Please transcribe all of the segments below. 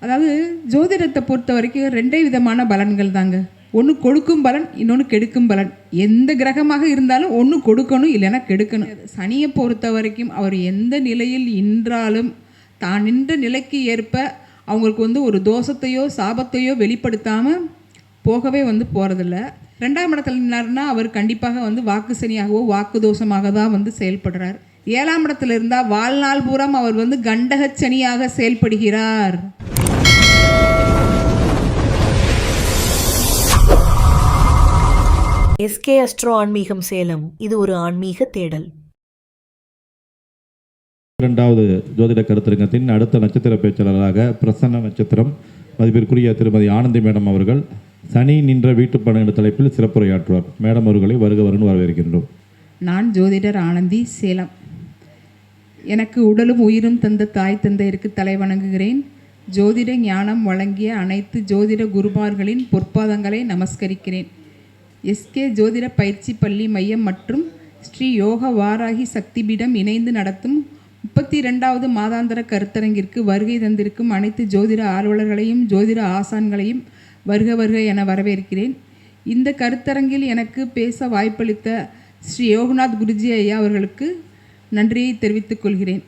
அதாவது ஜோதிடத்தை பொறுத்த வரைக்கும் ரெண்டே விதமான பலன்கள் தாங்க. ஒன்று கொடுக்கும் பலன், இன்னொன்று கெடுக்கும் பலன். எந்த கிரகமாக இருந்தாலும் ஒன்று கொடுக்கணும், இல்லைன்னா கெடுக்கணும். சனியை பொறுத்த வரைக்கும் அவர் எந்த நிலையில் நின்றாலும் தான் நின்ற நிலைக்கு ஏற்ப அவங்களுக்கு ஒரு தோஷத்தையோ சாபத்தையோ வெளிப்படுத்தாமல் போகவே போகிறதில்ல. ரெண்டாம் இடத்துல நின்னார்னா அவர் கண்டிப்பாக வாக்கு சனியாகவோ வாக்கு தோஷமாக தான் செயல்படுறார். ஏழாம் இடத்துல இருந்தால் வாழ்நாள் பூரம் அவர் கண்டகச்சனியாக செயல்படுகிறார். எஸ்கே அஸ்ட்ரோ ஆன்மீகம் சேலம். இது ஒரு ஆன்மீக தேடல். இரண்டாவது ஜோதிட கருத்தரங்கத்தின் அடுத்த நட்சத்திர பேச்சாளராக பிரசன்ன நட்சத்திரம் மதிப்பிற்குரிய திருமதி ஆனந்தி மேடம் அவர்கள் சனி நின்ற வீட்டு பணம் என்ற தலைப்பில் சிறப்புரையாற்றுவார். மேடம் அவர்களை வருக வருன்னு வரவேற்கின்றோம். நான் ஜோதிடர் ஆனந்தி, சேலம். எனக்கு உடலும் உயிரும் தந்த தாய் தந்தையருக்கு தலை வணங்குகிறேன். ஜோதிட ஞானம் வழங்கிய அனைத்து ஜோதிட குருமார்களின் பொற்பாதங்களை நமஸ்கரிக்கிறேன். எஸ்கே ஜோதிட பயிற்சி பள்ளி மையம் மற்றும் ஸ்ரீ யோக வாராகி சக்தி பீடம் இணைந்து நடத்தும் 32வது மாதாந்திர கருத்தரங்கிற்கு வருகை தந்திருக்கும் அனைத்து ஜோதிட ஆர்வலர்களையும் ஜோதிட ஆசான்களையும் வருக வருக என வரவேற்கிறேன். இந்த கருத்தரங்கில் எனக்கு பேச வாய்ப்பளித்த ஸ்ரீ யோகநாத் குருஜி ஐயா அவர்களுக்கு நன்றியை தெரிவித்துக் கொள்கிறேன்.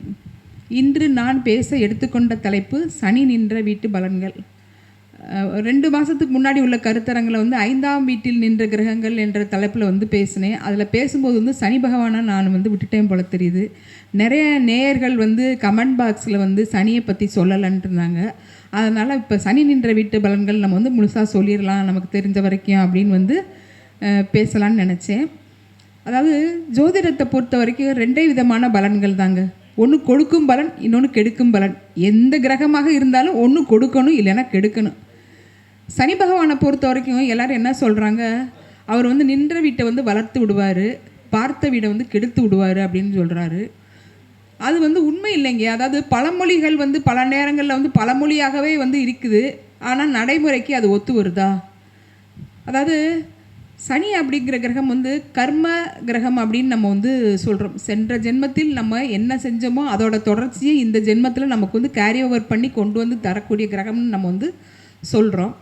இன்று நான் பேச எடுத்துக்கொண்ட தலைப்பு சனி நின்ற வீட்டு பலன்கள். 2 மாதத்துக்கு முன்னாடி உள்ள கருத்தரங்கில் 5ஆம் வீட்டில் நின்ற கிரகங்கள் என்ற தலைப்பில் பேசினேன். அதில் பேசும்போது சனி பகவானை நான் விட்டுட்டேன் போல தெரியுது. நிறைய நேயர்கள் கமெண்ட் பாக்ஸில் சனியை பற்றி சொல்லலைன்ட்டு இருந்தாங்க. அதனால் இப்போ சனி நின்ற வீட்டு பலன்கள் நம்ம முழுசாக சொல்லிடலாம் நமக்கு தெரிஞ்ச வரைக்கும் அப்படின்னு பேசலான்னு நினச்சேன். அதாவது ஜோதிடத்தை பொறுத்த வரைக்கும் ரெண்டே விதமான பலன்கள் தாங்க. ஒன்று கொடுக்கும் பலன், இன்னொன்று கெடுக்கும் பலன். எந்த கிரகமாக இருந்தாலும் ஒன்று கொடுக்கணும், இல்லைன்னா கெடுக்கணும். சனி பகவானை பொறுத்த வரைக்கும் எல்லோரும் என்ன சொல்கிறாங்க, அவர் நின்ற வீட்டை வளர்த்து விடுவார், பார்த்த வீடை கெடுத்து விடுவார் அப்படின்னு சொல்கிறாரு. அது உண்மை இல்லைங்க. அதாவது பழமொழிகள் பல நேரங்களில் பழமொழியாகவே இருக்குது. ஆனால் நடைமுறைக்கு அது ஒத்து வருதா? அதாவது சனி அப்படிங்கிற கிரகம் கர்ம கிரகம் அப்படின்னு நம்ம சொல்கிறோம். சென்ற ஜென்மத்தில் நம்ம என்ன செஞ்சோமோ அதோட தொடர்ச்சியை இந்த ஜென்மத்தில் நமக்கு கேரி ஓவர் பண்ணி கொண்டு தரக்கூடிய கிரகம்னு நம்ம சொல்கிறோம்.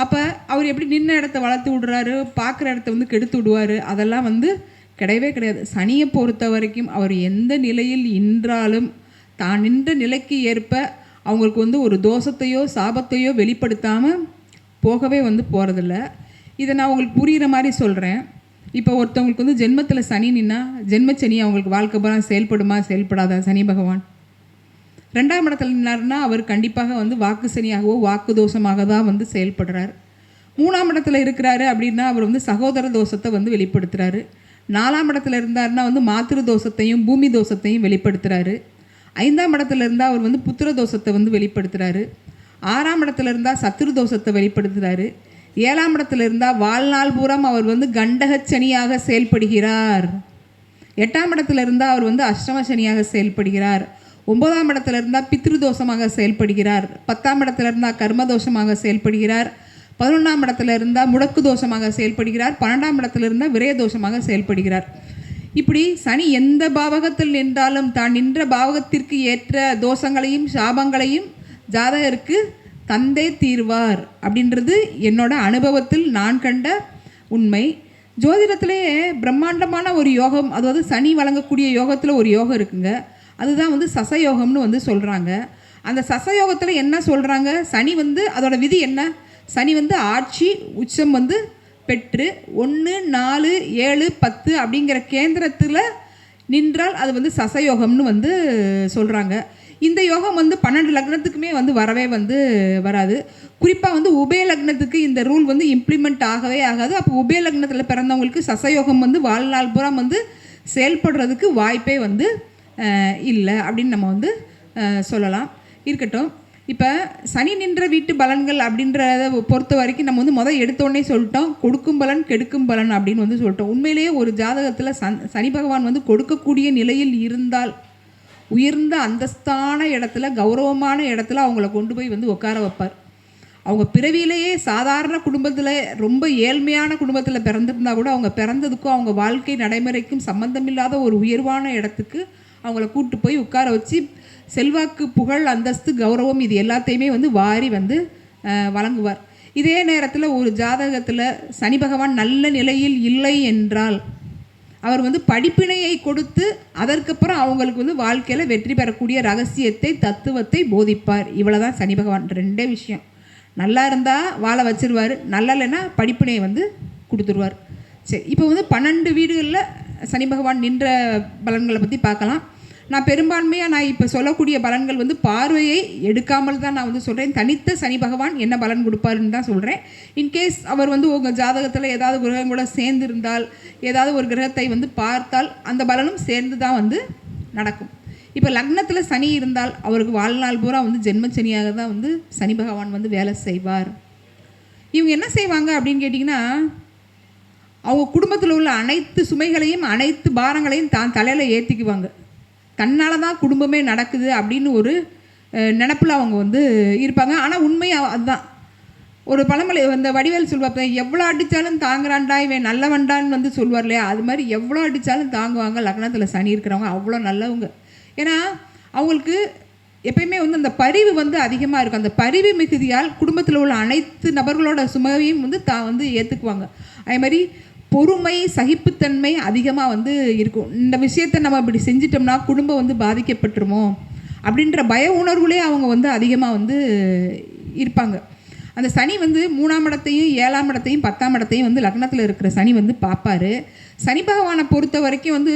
அப்போ அவர் எப்படி நின்ன இடத்த வளர்த்து விடுறாரு, பார்க்குற இடத்த கெடுத்து விடுவார், அதெல்லாம் கிடையவே கிடையாது. சனியை பொறுத்த வரைக்கும் அவர் எந்த நிலையில் நின்றாலும் தான் நின்ற நிலைக்கு ஏற்ப அவங்களுக்கு ஒரு தோஷத்தையோ சாபத்தையோ வெளிப்படுத்தாமல் போகவே போகிறதில்ல. இதை நான் உங்களுக்கு புரிகிற மாதிரி சொல்கிறேன். இப்போ ஒருத்தவங்களுக்கு ஜென்மத்தில் சனி நின்னா ஜென்மச்சனி அவங்களுக்கு வாழ்க்கை பூரா செயல்படுமா செயல்படாதா? சனி பகவான் 2ஆம் இடத்துல நின்னார்னா அவர் கண்டிப்பாக வாக்கு சனியாகவோ வாக்கு தோஷமாக தான் செயல்படுறார். 3ஆம் இடத்துல இருக்கிறாரு அப்படின்னா அவர் சகோதர தோஷத்தை வெளிப்படுத்துகிறாரு. 4ஆம் இடத்துல இருந்தார்னா மாத்திரு தோஷத்தையும் பூமி தோஷத்தையும் வெளிப்படுத்துகிறாரு. 5ஆம் இடத்துல இருந்தால் அவர் புத்திர தோஷத்தை வெளிப்படுத்துகிறாரு. 6ஆம் இடத்துல இருந்தால் சத்துரு தோஷத்தை வெளிப்படுத்துகிறாரு. 7ஆம் இடத்துல இருந்தால் வாழ்நாள் பூரம் அவர் கண்டகச்சனியாக செயல்படுகிறார். 8ஆம் இடத்துல இருந்தால் அவர் அஷ்டம சனியாக செயல்படுகிறார். 9ஆம் இடத்துல இருந்தால் பித்ரு தோஷமாக செயல்படுகிறார். 10ஆம் இடத்துல இருந்தால் கர்ம தோஷமாக செயல்படுகிறார். 11ஆம் இடத்துல இருந்தால் முடக்கு தோஷமாக செயல்படுகிறார். 12ஆம் இடத்துல இருந்தால் விரய தோஷமாக செயல்படுகிறார். இப்படி சனி எந்த பாவகத்தில் நின்றாலும் தான் நின்ற பாவகத்திற்கு ஏற்ற தோஷங்களையும் சாபங்களையும் ஜாதகருக்கு தந்தே தீர்வார் அப்படின்றது என்னோட அனுபவத்தில் நான் கண்ட உண்மை. ஜோதிடத்திலேயே பிரம்மாண்டமான ஒரு யோகம், அதாவது சனி வழங்கக்கூடிய யோகத்தில் ஒரு யோகம் இருக்குங்க. அதுதான் சசயோகம்னு சொல்கிறாங்க. அந்த சசயோகத்தில் என்ன சொல்கிறாங்க, சனி அதோட விதி என்ன, சனி ஆட்சி உச்சம் பெற்று 1, 4, 7, 10 அப்படிங்கிற கேந்திரத்தில் நின்றால் அது சசயோகம்னு சொல்கிறாங்க. இந்த யோகம் 12 லக்னத்துக்குமே வரவே வராது. குறிப்பாக உபய லக்னத்துக்கு இந்த ரூல் இம்ப்ளிமெண்ட் ஆகவே ஆகாது. அப்போ உபய லக்னத்தில் பிறந்தவங்களுக்கு சசயோகம் வாழ்நாள் புறம் செயல்படுறதுக்கு வாய்ப்பே இல்லை அப்படின்னு நம்ம சொல்லலாம். இருக்கட்டும். இப்போ சனி நின்ற வீட்டு பலன்கள் அப்படின்றத பொறுத்த வரைக்கும் நம்ம முதல் எடுத்தோடனே சொல்லிட்டோம், கொடுக்கும் பலன் கெடுக்கும் பலன் அப்படின்னு சொல்லிட்டோம். உண்மையிலேயே ஒரு ஜாதகத்தில் சனி பகவான் கொடுக்கக்கூடிய நிலையில் இருந்தால் உயர்ந்த அந்தஸ்தான இடத்துல கௌரவமான இடத்துல அவங்கள கொண்டு போய் உட்கார வைப்பார். அவங்க பிறவியிலேயே சாதாரண குடும்பத்தில் ரொம்ப ஏழ்மையான குடும்பத்தில் பிறந்திருந்தா கூட அவங்க பிறந்ததுக்கும் அவங்க வாழ்க்கை நடைமுறைக்கும் சம்பந்தமில்லாத ஒரு உயர்வான இடத்துக்கு அவங்கள கூட்டு போய் உட்கார வச்சு செல்வாக்கு, புகழ், அந்தஸ்து, கௌரவம் இது எல்லாத்தையுமே வந்து வாரி வந்து வழங்குவார். இதே நேரத்தில் ஒரு ஜாதகத்தில் சனி பகவான் நல்ல நிலையில் இல்லை என்றால் அவர் வந்து படிப்பினையை கொடுத்து அதற்கப்புறம் அவங்களுக்கு வந்து வாழ்க்கையில் வெற்றி பெறக்கூடிய ரகசியத்தை, தத்துவத்தை போதிப்பார். இவ்வளோதான் சனி பகவான். 2 விஷயம். நல்லா இருந்தால் வாழ வச்சிருவார், நல்லா இல்லைன்னா படிப்பினையை வந்து கொடுத்துருவார். சரி, இப்போ வந்து 12 வீடுகளில் சனி பகவான் நின்ற பலன்களை பற்றி பார்க்கலாம். நான் பெரும்பான்மையாக இப்போ சொல்லக்கூடிய பலன்கள் வந்து பார்வையை எடுக்காமல் தான் நான் வந்து சொல்கிறேன். தனித்த சனி பகவான் என்ன பலன் கொடுப்பாருன்னு தான் சொல்கிறேன். இன்கேஸ் அவர் வந்து உங்கள் ஜாதகத்தில் ஏதாவது கிரகம் கூட சேர்ந்து இருந்தால், ஏதாவது ஒரு கிரகத்தை வந்து பார்த்தால் அந்த பலனும் சேர்ந்து தான் வந்து நடக்கும். இப்போ லக்னத்தில் சனி இருந்தால் அவருக்கு வாழ்நாள் பூரா வந்து ஜென்மச்சனியாக தான் வந்து சனி பகவான் வந்து வேலை செய்வார். இவங்க என்ன செய்வாங்க அப்படின்னு கேட்டிங்கன்னா, அவங்க குடும்பத்தில் உள்ள அனைத்து சுமைகளையும் அனைத்து பாரங்களையும் தான் தலையில் ஏற்றிக்குவாங்க. தன்னால் தான் குடும்பமே நடக்குது அப்படின்னு ஒரு நினப்பில் அவங்க வந்து இருப்பாங்க. ஆனால் உண்மையாக அதுதான். ஒரு பழமொழி இந்த வடிவேல் சொல்வாப்ப, எவ்வளோ அடித்தாலும் தாங்குறான்டா இவன் நல்லவன்டான்னு வந்து சொல்வார் இல்லையா, அது மாதிரி எவ்வளோ அடித்தாலும் தாங்குவாங்க. லக்னத்தில் சனி இருக்கிறவங்க அவ்வளோ நல்லவங்க. ஏன்னா அவங்களுக்கு எப்பயுமே வந்து அந்த பரிவு வந்து அதிகமாக இருக்கும். அந்த பரிவு மிகுதியால் குடும்பத்தில் உள்ள அனைத்து நபர்களோட சுமையையும் வந்து வந்து ஏற்றுக்குவாங்க. அதே மாதிரி பொறுமை, சகிப்புத்தன்மை அதிகமாக வந்து இருக்கும். இந்த விஷயத்தை நம்ம இப்படி செஞ்சிட்டோம்னா குடும்பம் வந்து பாதிக்கப்பட்டுருமோ அப்படின்ற பய உணர்வுலேயே அவங்க வந்து அதிகமாக வந்து இருப்பாங்க. அந்த சனி வந்து 3ஆம் இடத்தையும் 7ஆம் இடத்தையும் 10ஆம் இடத்தையும் வந்து லக்னத்தில் இருக்கிற சனி வந்து பார்ப்பார். சனி பகவானை பொறுத்த வரைக்கும் வந்து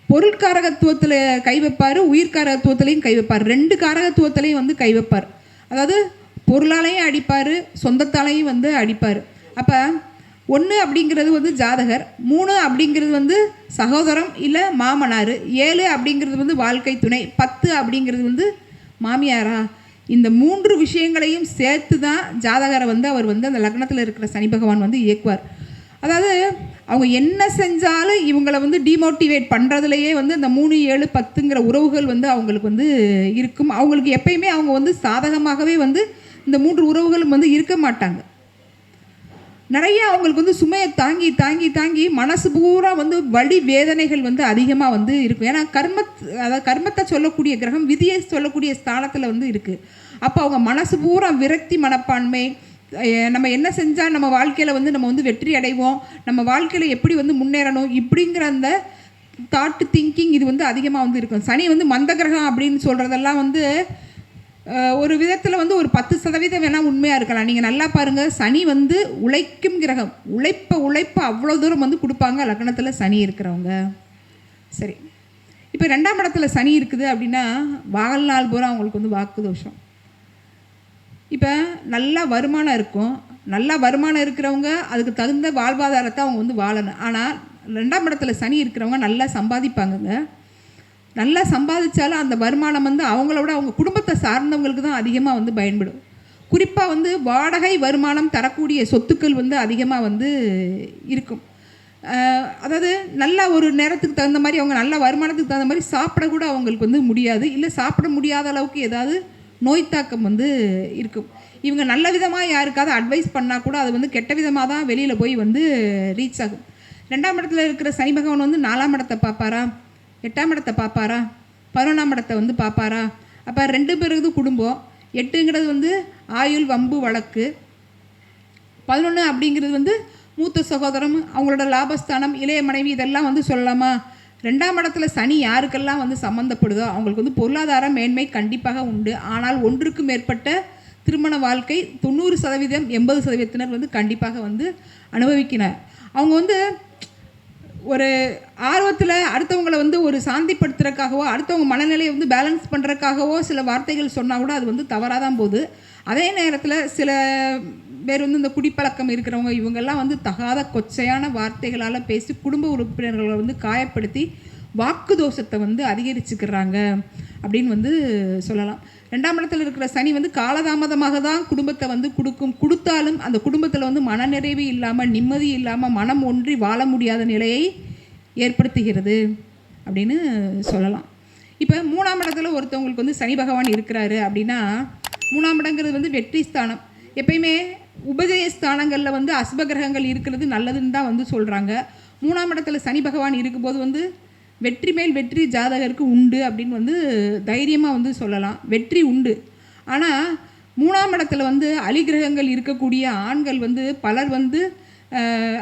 பொருட்காரகத்துவத்தில் கை வைப்பார், உயிர்காரகத்துவத்திலையும் கை வைப்பார். 2 காரகத்துவத்திலையும் வந்து கை வைப்பார். அதாவது பொருளாலையும் அடிப்பார், சொந்தத்தாலையும் வந்து அடிப்பார். அப்போ 1 அப்படிங்கிறது வந்து ஜாதகர், 3 அப்படிங்கிறது வந்து சகோதரம் இல்லை மாமனார், 7 அப்படிங்கிறது வந்து வாழ்க்கை துணை, 10 அப்படிங்கிறது வந்து மாமியாரா. இந்த 3 விஷயங்களையும் சேர்த்து தான் ஜாதகரை வந்து அவர் வந்து அந்த லக்னத்தில் இருக்கிற சனி பகவான் வந்து இயக்குவார். அதாவது அவங்க என்ன செஞ்சாலும் இவங்களை வந்து டிமோட்டிவேட் பண்ணுறதுலையே வந்து இந்த 3, 7, 10ங்கிற உறவுகள் வந்து அவங்களுக்கு வந்து இருக்கும். அவங்களுக்கு எப்பயுமே அவங்க வந்து சாதகமாகவே வந்து இந்த 3 உறவுகளும் வந்து இருக்க மாட்டாங்க. நிறைய அவங்களுக்கு வந்து சுமையை தாங்கி தாங்கி தாங்கி மனசு பூரா வந்து வலி வேதனைகள் வந்து அதிகமாக வந்து இருக்கும். ஏன்னா அதாவது கர்மத்தை சொல்லக்கூடிய கிரகம் விதியை சொல்லக்கூடிய ஸ்தானத்தில் வந்து இருக்குது. அப்போ அவங்க மனசு பூரா விரக்தி மனப்பான்மை, நம்ம என்ன செஞ்சால் நம்ம வாழ்க்கையில் வந்து நம்ம வந்து வெற்றி அடைவோம், நம்ம வாழ்க்கையில் எப்படி வந்து முன்னேறணும், இப்படிங்கிற அந்த தாட்டு திங்கிங் இது வந்து அதிகமாக வந்து இருக்கும். சனி வந்து மந்த கிரகம் அப்படின்னு சொல்கிறதெல்லாம் வந்து ஒரு விதத்தில் வந்து ஒரு 10% வேணால் உண்மையாக இருக்கலாம். நீங்கள் நல்லா பாருங்கள், சனி வந்து உழைக்கும் கிரகம். உழைப்ப அவ்வளோ தூரம் வந்து கொடுப்பாங்க லக்னத்தில் சனி இருக்கிறவங்க. சரி, இப்போ 2ஆம் இடத்துல சனி இருக்குது அப்படின்னா வாழ்நாள் பூரா அவங்களுக்கு வந்து வாக்கு தோஷம். இப்போ நல்லா வருமானம் இருக்கும், நல்லா வருமானம் இருக்கிறவங்க அதுக்கு தகுந்த வாழ்வாதாரத்தை அவங்க வந்து வாழணும். ஆனால் 2ஆம் இடத்துல சனி இருக்கிறவங்க நல்லா சம்பாதிப்பாங்கங்க. நல்லா சம்பாதிச்சாலும் அந்த வருமானம் வந்து அவங்களோட அவங்க குடும்பத்தை சார்ந்தவங்களுக்கு தான் அதிகமாக வந்து பயன்படும். குறிப்பாக வந்து வாடகை வருமானம் தரக்கூடிய சொத்துக்கள் வந்து அதிகமாக வந்து இருக்கும். அதாவது நல்ல ஒரு நேரத்துக்கு தகுந்த மாதிரி அவங்க நல்ல வருமானத்துக்கு தகுந்த மாதிரி சாப்பிடக்கூட அவங்களுக்கு வந்து முடியாது, இல்லை சாப்பிட முடியாத அளவுக்கு ஏதாவது நோய் தாக்கம் வந்து இருக்கும். இவங்க நல்ல விதமாக யாருக்காவது அட்வைஸ் பண்ணால் கூட அது வந்து கெட்ட விதமாக தான் வெளியில் போய் வந்து ரீச் ஆகும். 2ஆம் இடத்துல இருக்கிற சனி பகவான் வந்து 4ஆம் இடத்தை பார்ப்பாரா, 8ஆம் இடத்தை பார்ப்பாரா, 11ஆம் இடத்தை வந்து பார்ப்பாரா. அப்போ 2 பேருக்கு குடும்பம், 8ங்கிறது வந்து ஆயுள், வம்பு, வழக்கு, 11 அப்படிங்கிறது வந்து மூத்த சகோதரம், அவங்களோட லாபஸ்தானம், இளைய மனைவி, இதெல்லாம் வந்து சொல்லலாமா. 2ஆம் இடத்துல சனி யாருக்கெல்லாம் வந்து சம்மந்தப்படுதோ அவங்களுக்கு வந்து பொருளாதார மேன்மை கண்டிப்பாக உண்டு. ஆனால் 1க்கு மேற்பட்ட திருமண வாழ்க்கை 90%, 80% வந்து கண்டிப்பாக வந்து அனுபவிக்கிறார். அவங்க வந்து ஒரு ஆர்வத்தில் அடுத்தவங்களை வந்து ஒரு சாந்திப்படுத்துறதுக்காகவோ அடுத்தவங்க மனநிலையை வந்து பேலன்ஸ் பண்ணுறதுக்காகவோ சில வார்த்தைகள் சொன்னால் கூட அது வந்து தவறாக தான் போகுது. அதே நேரத்தில் சில பேர் வந்து இந்த குடிப்பழக்கம் இருக்கிறவங்க இவங்கெல்லாம் வந்து தகாத கொச்சையான வார்த்தைகளால் பேசி குடும்ப உறுப்பினர்களை வந்து காயப்படுத்தி வாக்கு தோஷத்தை வந்து அதிகரிச்சுக்கிறாங்க அப்படின்னு வந்து சொல்லலாம். 2ஆம் இடத்துல இருக்கிற சனி வந்து காலதாமதமாக தான் குடும்பத்தை வந்து கொடுத்தாலும் அந்த குடும்பத்தில் வந்து மனநிறைவு இல்லாமல், நிம்மதி இல்லாமல், மனம் ஒன்றி வாழ முடியாத நிலையை ஏற்படுத்துகிறது அப்படின்னு சொல்லலாம். இப்போ 3ஆம் இடத்துல ஒருத்தவங்களுக்கு வந்து சனி பகவான் இருக்கிறாரு அப்படின்னா 3ஆம் இடங்கிறது வந்து வெற்றி ஸ்தானம். எப்பயுமே உபஜய ஸ்தானங்களில் வந்து அசுப கிரகங்கள் இருக்கிறது நல்லதுன்னு தான் வந்து சொல்கிறாங்க. 3ஆம் இடத்துல சனி பகவான் இருக்கும்போது வந்து வெற்றி மேல் வெற்றி ஜாதகருக்கு உண்டு அப்படின்னு வந்து தைரியமாக வந்து சொல்லலாம். வெற்றி உண்டு. ஆனால் 3ஆம் இடத்துல வந்து அலிகிரகங்கள் இருக்கக்கூடிய ஆண்கள் வந்து பலர் வந்து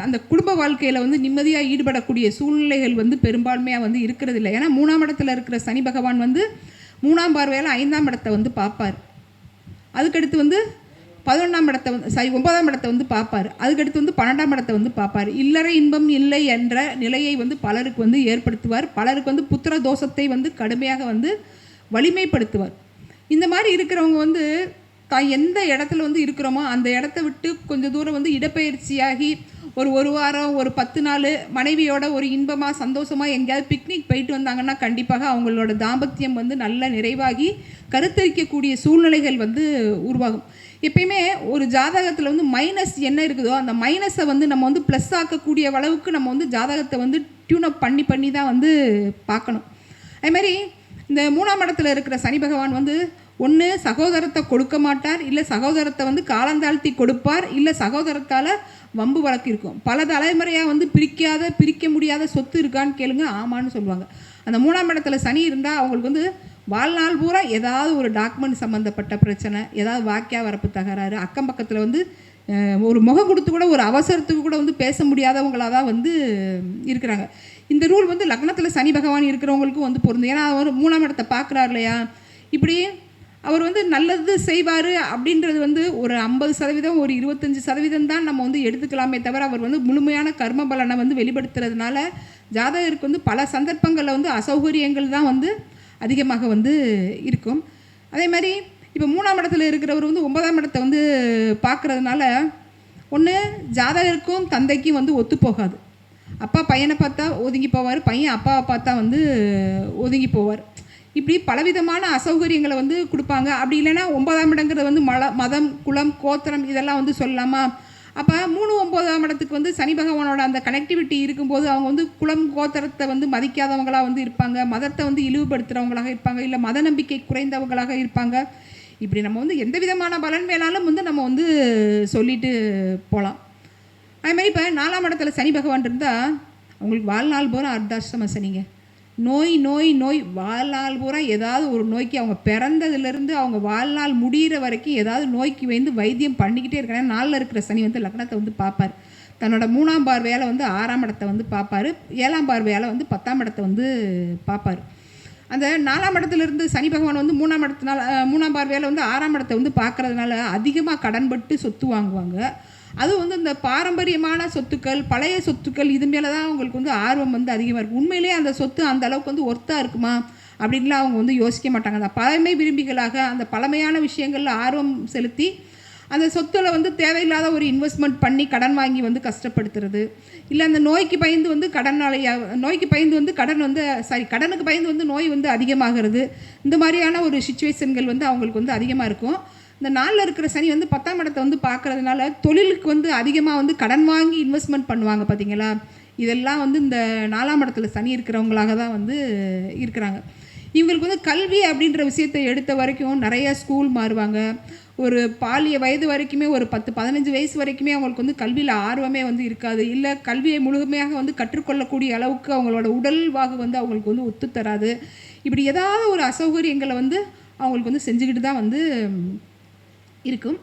அந்த குடும்ப வாழ்க்கையில் வந்து நிம்மதியாக ஈடுபடக்கூடிய சூழ்நிலைகள் வந்து பெரும்பான்மையாக வந்து இருக்கிறது இல்லை. ஏன்னா 3ஆம் இடத்துல இருக்கிற சனி பகவான் வந்து 3ஆம் பார்வையால் 5ஆம் இடத்தை வந்து பார்ப்பார். அதுக்கடுத்து வந்து 11ஆம் இடத்தை வந்து 9ஆம் இடத்தை வந்து பார்ப்பார். அதுக்கடுத்து வந்து 12ஆம் இடத்தை வந்து பார்ப்பார். இல்லற இன்பம் இல்லை என்ற நிலையை வந்து பலருக்கு வந்து ஏற்படுத்துவார். பலருக்கு வந்து புத்திர தோஷத்தை வந்து கடுமையாக வந்து வலிமைப்படுத்துவார். இந்த மாதிரி இருக்கிறவங்க வந்து தான் எந்த இடத்துல வந்து இருக்கிறோமோ அந்த இடத்த விட்டு கொஞ்சம் தூரம் வந்து இடப்பெயர்ச்சியாகி ஒரு வாரம் ஒரு 10 நாள் மனைவியோட ஒரு இன்பமாக சந்தோஷமாக எங்கேயாவது பிக்னிக் போயிட்டு வந்தாங்கன்னா கண்டிப்பாக அவங்களோட தாம்பத்தியம் வந்து நல்ல நிறைவாகி கருத்தரிக்கக்கூடிய சூழ்நிலைகள் வந்து உருவாகும். எப்பயுமே ஒரு ஜாதகத்தில் வந்து மைனஸ் என்ன இருக்குதோ அந்த மைனஸை வந்து நம்ம வந்து ப்ளஸ் ஆக்கக்கூடிய அளவுக்கு நம்ம வந்து ஜாதகத்தை வந்து டியூனப் பண்ணி தான் வந்து பார்க்கணும். அதுமாதிரி இந்த 3ஆம் இடத்துல இருக்கிற சனி பகவான் வந்து ஒன்று சகோதரத்தை கொடுக்க மாட்டார், இல்லை சகோதரத்தை வந்து காலந்தாழ்த்தி கொடுப்பார், இல்லை சகோதரத்தால் வம்பு வழக்கு இருக்கும். பல தலைமுறையாக வந்து பிரிக்க முடியாத சொத்து இருக்கான்னு கேளுங்க, ஆமான்னு சொல்லுவாங்க. அந்த 3ஆம் இடத்துல சனி இருந்தால் அவங்களுக்கு வந்து வாழ்நாள் பூரா ஏதாவது ஒரு டாக்குமெண்ட் சம்மந்தப்பட்ட பிரச்சனை, ஏதாவது வாக்கியா வரப்பு தகராறு, அக்கம் பக்கத்தில் வந்து ஒரு முகம் கொடுத்து கூட ஒரு அவசரத்துக்கு கூட வந்து பேச முடியாதவங்களாக தான் வந்து இருக்கிறாங்க. இந்த ரூல் வந்து லக்னத்தில் சனி பகவான் இருக்கிறவங்களுக்கும் வந்து பொருந்தும். ஏன்னா அவர் 3ஆம் இடத்தை பார்க்குறாரு இல்லையா. இப்படி அவர் வந்து நல்லது செய்வார் அப்படின்றது வந்து ஒரு 50%, ஒரு 25% தான் நம்ம வந்து எடுத்துக்கலாமே தவிர அவர் வந்து முழுமையான கர்ம பலனை வந்து வெளிப்படுத்துறதுனால ஜாதகருக்கு வந்து பல சந்தர்ப்பங்களில் வந்து அசௌகரியங்கள் தான் வந்து அதிகமாக வந்து இருக்கும். அதே மாதிரி இப்போ 3ஆம் இடத்துல இருக்கிறவர் வந்து 9ஆம் இடத்தை வந்து பார்க்குறதுனால ஒன்று ஜாதகருக்கும் தந்தைக்கும் வந்து ஒத்து போகாது. அப்பா பையனை பார்த்தா ஒதுங்கி போவார், பையன் அப்பாவை பார்த்தா வந்து ஒதுங்கி போவார். இப்படி பலவிதமான அசௌகரியங்களை வந்து கொடுப்பாங்க. அப்படி இல்லைன்னா 9ஆம் இடங்கிறது வந்து மதம், குலம், கோத்திரம் இதெல்லாம் வந்து சொல்லலாமா. அப்போ 3, 9ஆம் இடத்துக்கு வந்து சனி பகவானோட அந்த கனெக்டிவிட்டி இருக்கும்போது அவங்க வந்து குலம் கோத்திரத்தை வந்து மதிக்காதவங்களாக வந்து இருப்பாங்க, மதத்தை வந்து இழிவுபடுத்துகிறவங்களாக இருப்பாங்க, இல்லை மத நம்பிக்கை குறைந்தவங்களாக இருப்பாங்க. இப்படி நம்ம வந்து எந்த விதமான பலன் வேணாலும் வந்து நம்ம வந்து சொல்லிட்டு போகலாம். அதுமாதிரி இப்போ 4ஆம் இடத்துல சனி பகவான் இருந்தால் அவங்களுக்கு வாழ்நாள் பூரா அர்த்தாஷ்டம சனிங்க. நோய் நோய் நோய் வாழ்நாள் பூரா ஏதாவது ஒரு நோய்க்கு அவங்க பிறந்ததுலேருந்து அவங்க வாழ்நாள் முடிகிற வரைக்கும் ஏதாவது நோய்க்கு வந்து வைத்தியம் பண்ணிக்கிட்டே இருக்கிறாங்க. 4ல் இருக்கிற சனி வந்து லக்னத்தை வந்து பார்ப்பார். தன்னோட 3ஆம் பார்வையால் வந்து 6ஆம் இடத்தை வந்து பார்ப்பார். 7ஆம் பார்வையால் வந்து 10ஆம் இடத்தை வந்து பார்ப்பார். அந்த 4ஆம் இடத்துலேருந்து சனி பகவான் வந்து 3ஆம் பார்வையால் வந்து 6ஆம் இடத்தை வந்து பார்க்குறதுனால அதிகமாக கடன்பட்டு சொத்து வாங்குவாங்க. அதுவும் வந்து இந்த பாரம்பரியமான சொத்துக்கள், பழைய சொத்துக்கள் இது மேலே தான் அவங்களுக்கு வந்து ஆர்வம் வந்து அதிகமாக இருக்கும். உண்மையிலேயே அந்த சொத்து அந்த அளவுக்கு வந்து ஒர்த்தாக இருக்குமா அப்படின்லாம் அவங்க வந்து யோசிக்க மாட்டாங்க. அந்த பழமை விரும்பிகளாக அந்த பழமையான விஷயங்களில் ஆர்வம் செலுத்தி அந்த சொத்தில் வந்து தேவையில்லாத ஒரு இன்வெஸ்ட்மெண்ட் பண்ணி கடன் வாங்கி வந்து கஷ்டப்படுத்துறது, இல்லை அந்த நோய்க்கு பயந்து வந்து கடனுக்கு பயந்து வந்து நோய் வந்து அதிகமாகிறது. இந்த மாதிரியான ஒரு சிச்சுவேஷன்கள் வந்து அவங்களுக்கு வந்து அதிகமாக இருக்கும். இந்த 4ல் இருக்கிற சனி வந்து 10ஆம் இடத்தை வந்து பார்க்குறதுனால தொழிலுக்கு வந்து அதிகமாக வந்து கடன் வாங்கி இன்வெஸ்ட்மெண்ட் பண்ணுவாங்க பார்த்தீங்களா. இதெல்லாம் வந்து இந்த 4ஆம் இடத்துல சனி இருக்கிறவங்களாக தான் வந்து இருக்கிறாங்க. இவங்களுக்கு வந்து கல்வி அப்படின்ற விஷயத்தை எடுத்த வரைக்கும் நிறைய ஸ்கூல் மாறுவாங்க. ஒரு பாலிய வயது வரைக்குமே ஒரு 10-15 வயசு வரைக்குமே அவங்களுக்கு வந்து கல்வியில் ஆர்வமே வந்து இருக்காது. இல்லை கல்வியை முழுமையாக வந்து கற்றுக்கொள்ளக்கூடிய அளவுக்கு அவங்களோட உடல்வாகு வந்து அவங்களுக்கு வந்து ஒத்து தராது. இப்படி ஏதாவது ஒரு அசௌகரியங்களை வந்து அவங்களுக்கு வந்து செஞ்சுக்கிட்டு தான் வந்து இருக்கும்.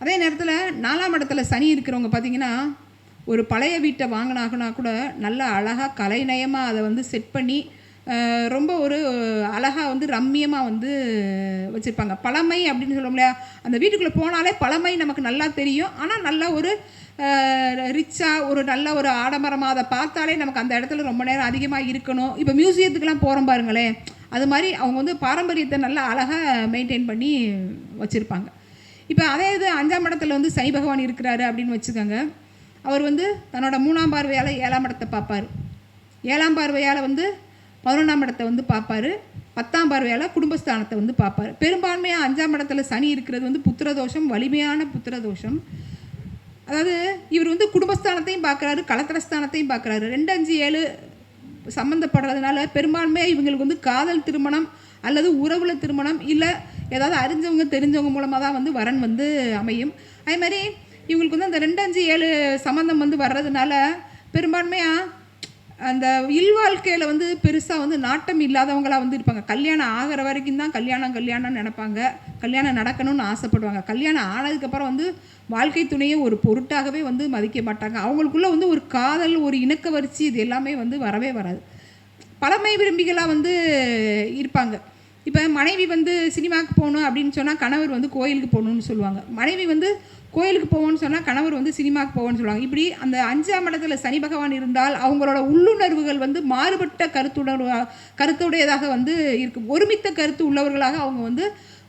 அதே நேரத்தில் 4ஆம் இடத்துல சனி இருக்கிறவங்க பார்த்திங்கன்னா ஒரு பழைய வீட்டை வாங்கினாங்கன்னா கூட நல்லா அழகாக கலைநயமாக அதை வந்து செட் பண்ணி ரொம்ப ஒரு அழகாக வந்து ரம்மியமாக வந்து வச்சுருப்பாங்க. பழமை அப்படின்னு சொல்ல முடியாது, அந்த வீட்டுக்குள்ளே போனாலே பழமை நமக்கு நல்லா தெரியும். ஆனால் நல்ல ஒரு ரிச்சாக ஒரு நல்ல ஒரு ஆடம்பரமாக அதை பார்த்தாலே நமக்கு அந்த இடத்துல ரொம்ப நேரம் அதிகமாக இருக்கணும். இப்போ மியூசியத்துக்கெலாம் போகிறோம் பாருங்களேன், அது மாதிரி அவங்க வந்து பாரம்பரியத்தை நல்லா அழகாக மெயின்டைன் பண்ணி வச்சுருப்பாங்க. இப்போ அதே இது 5ஆம் இடத்துல வந்து சனி பகவான் இருக்கிறாரு அப்படின்னு வச்சுக்கோங்க. அவர் வந்து தன்னோட 3ஆம் பார்வையால் 7ஆம் இடத்தை பார்ப்பார். 7ஆம் பார்வையால் வந்து 11ஆம் இடத்தை வந்து பார்ப்பார். 10ஆம் பார்வையால் குடும்பஸ்தானத்தை வந்து பார்ப்பார். பெரும்பான்மையாக 5ஆம் இடத்துல சனி இருக்கிறது வந்து புத்திரதோஷம், வலிமையான புத்திரதோஷம். அதாவது இவர் வந்து குடும்பஸ்தானத்தையும் பார்க்குறாரு, கலத்திரஸ்தானத்தையும் பார்க்குறாரு. 2, 5, 7 சம்மந்தப்படுறதுனால பெரும்பான்மையாக இவங்களுக்கு வந்து காதல் திருமணம் அல்லது உறவுல திருமணம், இல்லை ஏதாவது அறிஞ்சவங்க தெரிஞ்சவங்க மூலமாக தான் வந்து வரன் வந்து அமையும். அதே மாதிரி இவங்களுக்கு வந்து அந்த 2, 5, 7 சம்மந்தம் வந்து வர்றதுனால பெரும்பான்மையாக அந்த இல்வாழ்க்கையில் வந்து பெருசாக வந்து நாட்டம் இல்லாதவங்களாக வந்து இருப்பாங்க. கல்யாணம் ஆகிற வரைக்கும் தான் கல்யாணம்னு நினைப்பாங்க, கல்யாணம் நடக்கணும்னு ஆசைப்படுவாங்க. கல்யாணம் ஆனதுக்கப்புறம் வந்து வாழ்க்கை துணையை ஒரு பொருட்டாகவே வந்து மதிக்க மாட்டாங்க. அவங்களுக்குள்ளே வந்து ஒரு காதல், ஒரு இணக்கவரிச்சி, இது எல்லாமே வந்து வரவே வராது. பழமை விரும்பிகளாக வந்து இருப்பாங்க. இப்போ மனைவி வந்து சினிமாவுக்கு போகணும் அப்படின்னு சொன்னால் கணவர் வந்து கோயிலுக்கு போகணுன்னு சொல்லுவாங்க. மனைவி வந்து கோயிலுக்கு போவோன்னு சொன்னால் கணவர் வந்து சினிமாவுக்கு போவோன்னு சொல்லுவாங்க. இப்படி அந்த 5ஆம் இடத்துல சனி பகவான் இருந்தால் அவங்களோட உள்ளுணர்வுகள் வந்து மாறுபட்ட கருத்துடையதாக வந்து இருக்கும். ஒருமித்த கருத்து உள்ளவர்களாக அவங்க வந்து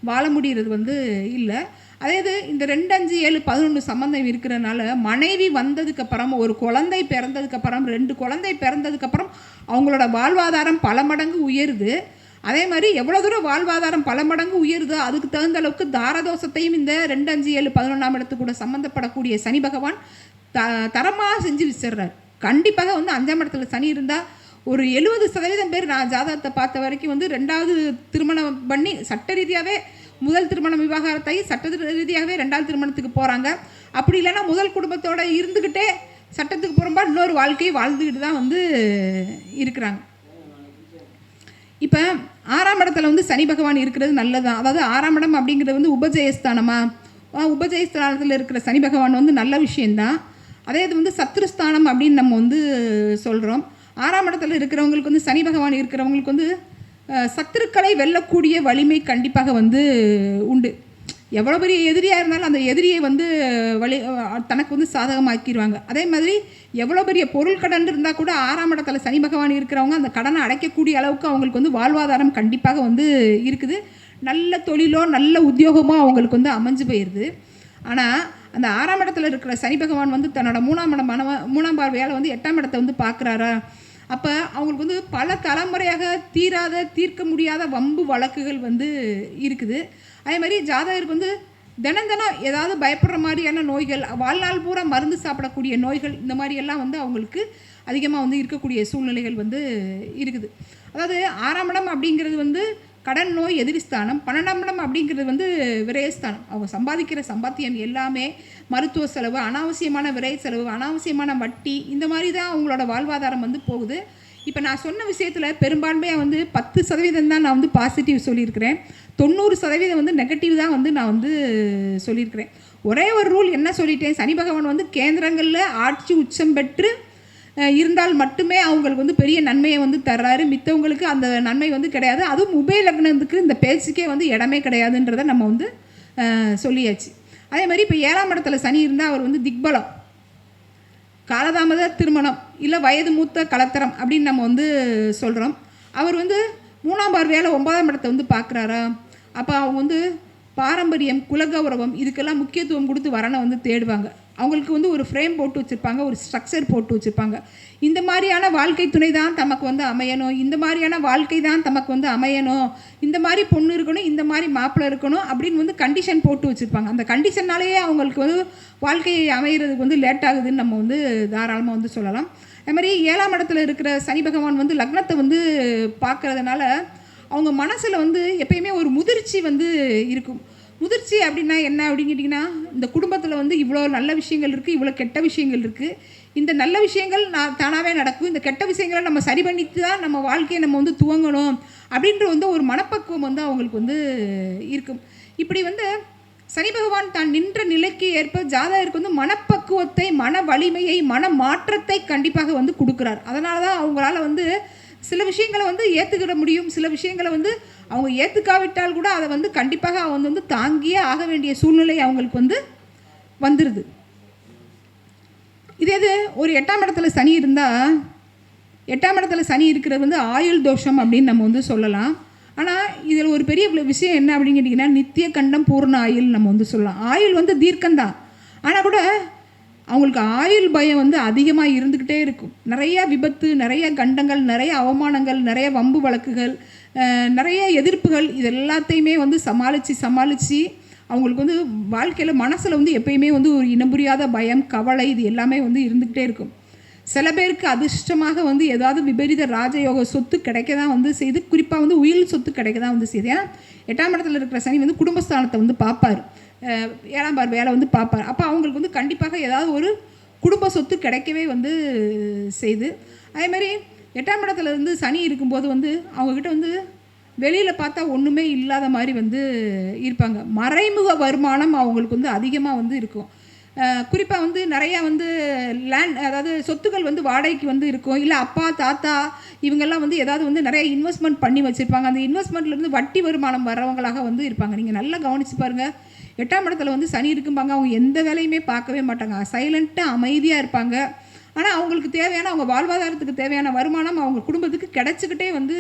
வாழ முடிகிறது வந்து இல்லை. அதே இது இந்த 2, 5, 7, 11 சம்பந்தம் இருக்கிறனால மனைவி வந்ததுக்கப்புறம், ஒரு குழந்தை பிறந்ததுக்கப்புறம், 2 குழந்தை பிறந்ததுக்கப்புறம் அவங்களோட வாழ்வாதாரம் பல மடங்கு உயருது. அதே மாதிரி எவ்வளோ தூரம் வாழ்வாதாரம் பல மடங்கு உயருதோ அதுக்கு தகுந்த அளவுக்கு தாரதோஷத்தையும் இந்த 2, 5, 7, 11ஆம் இடத்துக்கு கூட சம்மந்தப்படக்கூடிய சனி பகவான் தரமாக செஞ்சு வச்சிடுறார். கண்டிப்பாக வந்து 5ஆம் இடத்துல சனி இருந்தால் ஒரு 70% பேர் நான் ஜாதகத்தை பார்த்த வரைக்கும் வந்து 2வது திருமணம் பண்ணி சட்ட ரீதியாகவே முதல் திருமணம் விவாகரத்தாகி சட்ட ரீதியாகவே 2வது திருமணத்துக்கு போகிறாங்க. அப்படி இல்லைன்னா முதல் குடும்பத்தோடு இருந்துக்கிட்டே சட்டத்துக்கு புறம்பா இன்னொரு வாழ்க்கையை வாழ்ந்துக்கிட்டு தான் வந்து இருக்கிறாங்க. இப்போ 6ஆம் இடத்துல வந்து சனி பகவான் இருக்கிறது நல்லதான். அதாவது 6ஆம் இடம் அப்படிங்கிறது வந்து உபஜயஸ்தானமா, உபஜயஸ்தானத்தில் இருக்கிற சனி பகவான் வந்து நல்ல விஷயந்தான். அதே இது வந்து சத்ருஸ்தானம் அப்படின்னு நம்ம வந்து சொல்கிறோம். 6ஆம் இடத்துல இருக்கிறவங்களுக்கு வந்து சனி பகவான் இருக்கிறவங்களுக்கு வந்து சத்துருக்களை வெல்லக்கூடிய வலிமை கண்டிப்பாக வந்து உண்டு. எவ்வளோ பெரிய எதிரியாக இருந்தாலும் அந்த எதிரியை வந்து தனக்கு வந்து சாதகமாக்கிடுவாங்க. அதே மாதிரி எவ்வளோ பெரிய பொருள் கடன் இருந்தால் கூட 6ஆம் இடத்துல சனி பகவான் இருக்கிறவங்க அந்த கடனை அடைக்கக்கூடிய அளவுக்கு அவங்களுக்கு வந்து வாழ்வாதாரம் கண்டிப்பாக வந்து இருக்குது. நல்ல தொழிலோ நல்ல உத்தியோகமோ அவங்களுக்கு வந்து அமைஞ்சு போயிடுது. ஆனால் அந்த 6ஆம் இடத்துல இருக்கிற சனி பகவான் வந்து தன்னோட 3ஆம் பார்வையால் வந்து 8ஆம் இடத்தை வந்து பார்க்குறாரா. அப்போ அவங்களுக்கு வந்து பல தலைமுறையாக தீர்க்க முடியாத வம்பு வழக்குகள் வந்து இருக்குது. அதே மாதிரி ஜாதகருக்கு வந்து தினம் ஏதாவது பயப்படுற மாதிரியான நோய்கள், வாழ்நாள் பூரா மருந்து சாப்பிடக்கூடிய நோய்கள், இந்த மாதிரியெல்லாம் வந்து அவங்களுக்கு அதிகமாக வந்து இருக்கக்கூடிய சூழ்நிலைகள் வந்து இருக்குது. அதாவது 6ஆம் இடம் அப்படிங்கிறது வந்து கடன், நோய், எதிரிஸ்தானம். 12ஆம் இடம் அப்படிங்கிறது வந்து விரயஸ்தானம். அவங்க சம்பாதிக்கிற சம்பாத்தியம் எல்லாமே மருத்துவ செலவு, அனாவசியமான விரை செலவு, அனாவசியமான வட்டி, இந்த மாதிரி தான் அவங்களோட வாழ்வாதாரம் வந்து போகுது. இப்போ நான் சொன்ன விஷயத்தில் பெரும்பான்மையாக வந்து 10% தான் நான் வந்து பாசிட்டிவ் சொல்லியிருக்கிறேன். 90% வந்து நெகட்டிவ் தான் வந்து நான் வந்து சொல்லியிருக்கிறேன். ஒரே ஒரு ரூல் என்ன சொல்லிட்டேன், சனி பகவான் வந்து கேந்திரங்களில் ஆட்சி உச்சம் பெற்று இருந்தால் மட்டுமே அவங்களுக்கு வந்து பெரிய நன்மையை வந்து தர்றாரு. மித்தவங்களுக்கு அந்த நன்மை வந்து கிடையாது. அதுவும் உபய லக்னத்துக்கு இந்த பேச்சுக்கே வந்து இடமே கிடையாதுன்றதை நம்ம வந்து சொல்லியாச்சு. அதே மாதிரி இப்போ 7ஆம் இடத்துல சனி இருந்தால் அவர் வந்து திக்பலம், காலதாமத திருமணம், இல்லை வயது மூத்த கலத்தரம் அப்படின்னு நம்ம வந்து சொல்கிறோம். அவர் வந்து 3ஆம் பார்வையால் 9ஆம் இடத்தை வந்து பார்க்குறாரா. அப்போ அவங்க வந்து பாரம்பரியம், குலகௌரவம், இதுக்கெல்லாம் முக்கியத்துவம் கொடுத்து வரனை வந்து தேடுவாங்க. அவங்களுக்கு வந்து ஒரு ஃப்ரேம் போட்டு வச்சுருப்பாங்க, ஒரு ஸ்ட்ரக்சர் போட்டு வச்சுருப்பாங்க. இந்த மாதிரியான வாழ்க்கை துணை தான் தமக்கு வந்து அமையணும், இந்த மாதிரியான வாழ்க்கை தான் தமக்கு வந்து அமையணும், இந்த மாதிரி பொண்ணு இருக்கணும், இந்த மாதிரி மாப்பிள்ளை இருக்கணும் அப்படின்னு வந்து கண்டிஷன் போட்டு வச்சுருப்பாங்க. அந்த கண்டிஷன்னாலேயே அவங்களுக்கு வந்து வாழ்க்கையை அமைகிறதுக்கு வந்து லேட் ஆகுதுன்னு நம்ம வந்து தாராளமாக வந்து சொல்லலாம். அது மாதிரி 7ஆம் இடத்துல இருக்கிற சனி பகவான் வந்து லக்னத்தை வந்து பார்க்கறதுனால அவங்க மனசில் வந்து எப்பயுமே ஒரு முதிர்ச்சி வந்து இருக்கும். முதிர்ச்சி அப்படின்னா என்ன அப்படின்னு கேட்டிங்கன்னா, இந்த குடும்பத்தில் வந்து இவ்வளோ நல்ல விஷயங்கள் இருக்குது, இவ்வளோ கெட்ட விஷயங்கள் இருக்குது. இந்த நல்ல விஷயங்கள் தானாகவே நடக்கும், இந்த கெட்ட விஷயங்களை நம்ம சரி பண்ணிட்டு தான் நம்ம வாழ்க்கையை நம்ம வந்து துவங்கணும் அப்படின்ற வந்து ஒரு மனப்பக்குவம் வந்து அவங்களுக்கு வந்து இருக்கும். இப்படி வந்து சனி பகவான் தான் நின்ற நிலைக்கு ஏற்ப ஜாதகருக்கு வந்து மனப்பக்குவத்தை, மன வலிமையை, மன மாற்றத்தை கண்டிப்பாக வந்து கொடுக்குறார். அதனால தான் அவங்களால வந்து சில விஷயங்களை வந்து ஏற்றுக்கிட முடியும். சில விஷயங்களை வந்து அவங்க ஏற்றுக்காவிட்டால் கூட அதை வந்து கண்டிப்பாக அவங்க வந்து தாங்கியே ஆக வேண்டிய சூழ்நிலை அவங்களுக்கு வந்து வந்துடுது. இதே இது ஒரு 8ஆம் இடத்துல சனி இருந்தால், 8ஆம் இடத்துல சனி இருக்கிறது வந்து ஆயுள் தோஷம் அப்படின்னு நம்ம வந்து சொல்லலாம். ஆனால் இதில் ஒரு பெரிய விஷயம் என்ன அப்படின்னு கேட்டிங்கன்னா, நித்திய கண்டம் பூர்ண ஆயுள் நம்ம வந்து சொல்லலாம். ஆயுள் வந்து தீர்க்கம்தான், ஆனால் கூட அவங்களுக்கு ஆயுள் பயம் வந்து அதிகமாக இருந்துக்கிட்டே இருக்கும். நிறைய விபத்து, நிறைய கண்டங்கள், நிறைய அவமானங்கள், நிறைய வம்பு வழக்குகள், நிறைய எதிர்ப்புகள், இது எல்லாத்தையுமே வந்து சமாளித்து அவங்களுக்கு வந்து வாழ்க்கையில் மனசில் வந்து எப்பயுமே வந்து ஒரு இனம் புரியாத பயம், கவலை, இது எல்லாமே வந்து இருந்துக்கிட்டே இருக்கும். சில பேருக்கு அதிர்ஷ்டமாக வந்து ஏதாவது விபரீத ராஜயோக சொத்து கிடைக்க தான் வந்து செய்து, குறிப்பாக வந்து உயிர் சொத்து கிடைக்க தான் வந்து செய்யுது. ஏன்னா 8ஆம் இடத்துல இருக்கிற சனி வந்து குடும்பஸ்தானத்தை வந்து பார்ப்பார், 7ஆம் பார்வையால் வந்து பார்ப்பார். அப்போ அவங்களுக்கு வந்து கண்டிப்பாக ஏதாவது ஒரு குடும்ப சொத்து கிடைக்கவே வந்து செய்து. அதேமாதிரி 8ஆம் இடத்துல வந்து சனி இருக்கும்போது வந்து அவங்கக்கிட்ட வந்து வெளியில் பார்த்தா ஒன்றுமே இல்லாத மாதிரி வந்து இருப்பாங்க. மறைமுக வருமானம் அவங்களுக்கு வந்து அதிகமாக வந்து இருக்கும். குறிப்பாக வந்து நிறையா வந்து அதாவது சொத்துக்கள் வந்து வாடகைக்கு வந்து இருக்கும். இல்லை அப்பா தாத்தா இவங்கெல்லாம் வந்து ஏதாவது வந்து நிறைய இன்வெஸ்ட்மெண்ட் பண்ணி வச்சுருப்பாங்க. அந்த இன்வெஸ்ட்மெண்ட்லேருந்து வட்டி வருமானம் வரவங்களாக வந்து இருப்பாங்க. நீங்கள் நல்லா கவனித்து பாருங்கள். 8ஆம் இடத்துல வந்து சனி இருக்கும்பாங்க. அவங்க எந்த வேலையுமே பார்க்கவே மாட்டாங்க. சைலண்ட்டாக அமைதியாக இருப்பாங்க. ஆனால் அவங்களுக்கு தேவையான அவங்க வாழ்வாதாரத்துக்கு தேவையான வருமானம் அவங்க குடும்பத்துக்கு கிடச்சிக்கிட்டே வந்து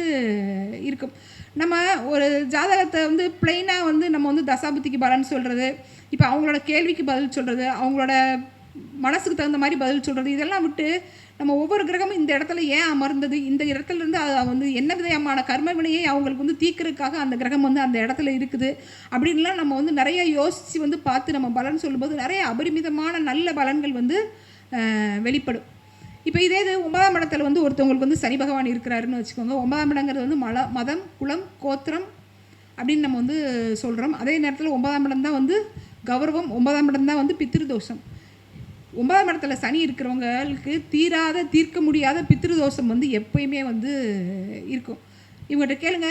இருக்கும். நம்ம ஒரு ஜாதகத்தை வந்து பிளெயினாக வந்து நம்ம வந்து தசாபுத்திக்கு பலன் சொல்கிறது, இப்போ அவங்களோட கேள்விக்கு பதில் சொல்கிறது, அவங்களோட மனசுக்கு தகுந்த மாதிரி பதில் சொல்கிறது, இதெல்லாம் விட்டு நம்ம ஒவ்வொரு கிரகமும் இந்த இடத்துல ஏன் அமர்ந்தது, இந்த இடத்துலேருந்து அதை வந்து என்ன விதமான கர்ம வினையை அவங்களுக்கு வந்து தீர்க்கறதுக்காக அந்த கிரகம் வந்து அந்த இடத்துல இருக்குது அப்படின்லாம் நம்ம வந்து நிறைய யோசித்து வந்து பார்த்து நம்ம பலன் சொல்லும்போது நிறைய அபரிமிதமான நல்ல பலன்கள் வந்து வெளிப்படும். இப்போ இதே இது 9ஆம் இடத்துல வந்து ஒருத்தவங்களுக்கு வந்து சனி பகவான் இருக்கிறாருன்னு வச்சுக்கோங்க. 9ஆம் இடங்கிறது வந்து மதம், குலம், கோத்திரம் அப்படின்னு நம்ம வந்து சொல்கிறோம். அதே நேரத்தில் 9ஆம் இடம் தான் வந்து கௌரவம், 9ஆம் இடம் தான் வந்து பித்ருதோஷம். 9ஆம் இடத்துல சனி இருக்கிறவங்களுக்கு தீர்க்க முடியாத பித்ருதோஷம் வந்து எப்பயுமே வந்து இருக்கும். இவங்ககிட்ட கேளுங்க,